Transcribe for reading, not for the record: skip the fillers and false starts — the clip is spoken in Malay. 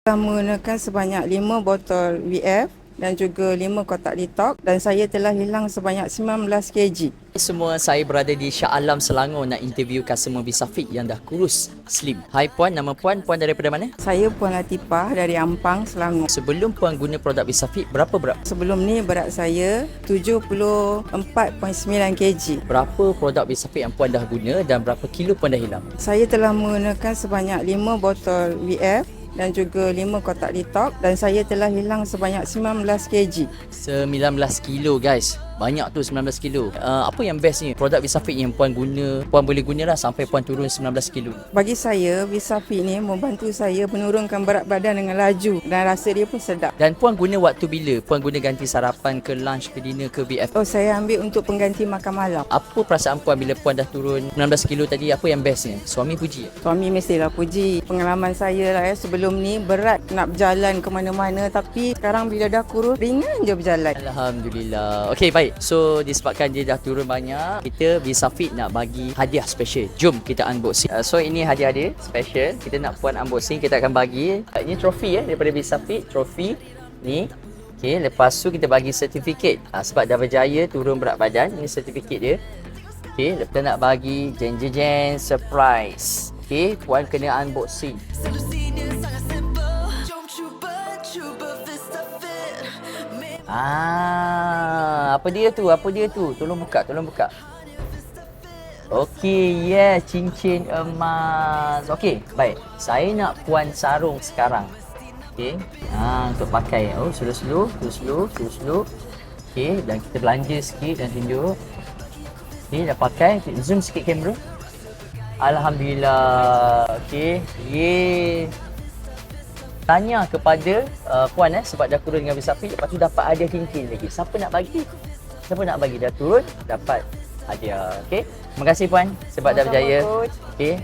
Telah menggunakan sebanyak 5 botol VF dan juga 5 kotak detox dan saya telah hilang sebanyak 19 kg. Semua, saya berada di Shah Alam, Selangor nak interview customer Visafit yang dah kurus, slim. Hai Puan, nama Puan daripada mana? Saya Puan Latifah dari Ampang, Selangor. Sebelum Puan guna produk Visafit, berapa berat? Sebelum ni berat saya 74.9 kg. Berapa produk Visafit yang Puan dah guna dan berapa kilo Puan dah hilang? Saya telah menggunakan sebanyak 5 botol VF dan juga 5 kotak detox dan saya telah hilang sebanyak 19 kg. 19 kilo guys. Banyak tu 19 kilo. Apa yang best ni? Produk Visafit yang Puan guna, Puan boleh guna lah sampai Puan turun 19 kilo. Bagi saya, Visafit ni membantu saya menurunkan berat badan dengan laju dan rasa dia pun sedap. Dan Puan guna waktu bila? Puan guna ganti sarapan ke lunch ke dinner ke BF? Oh, saya ambil untuk pengganti makan malam. Apa perasaan Puan bila Puan dah turun 19 kilo tadi? Apa yang bestnya? Suami puji? Suami mestilah puji. Pengalaman saya lah sebelum ni berat nak berjalan ke mana-mana tapi sekarang bila dah kurus ringan je berjalan. Alhamdulillah. Okey, baik. So disebabkan dia dah turun banyak, kita Visafit nak bagi hadiah special. Jom kita unboxing. So ini hadiah special. Kita nak Puan unboxing, kita akan bagi. Ini trofi daripada Visafit, trofi ni. Okey, lepas tu kita bagi sertifikat. Sebab dah berjaya turun berat badan, ini sertifikat dia. Okey, kita nak bagi jen surprise. Okey, Puan kena unboxing. Apa dia tu? Tolong buka. Okey, yes, cincin emas. Okey, baik. Saya nak Puan sarung sekarang. Okey. Untuk pakai. Oh, slow. Okey, dan kita belanja sikit dan tunjuk. Okey, dah pakai. Zoom sikit kamera. Alhamdulillah. Okey. Yeay. Tanya kepada Puan sebab dah turun dengan Visafit, lepas tu dapat hadiah cincin lagi. Siapa nak bagi? Dah turun dapat hadiah. Okey. Terima kasih Puan sebab dah berjaya. Okey.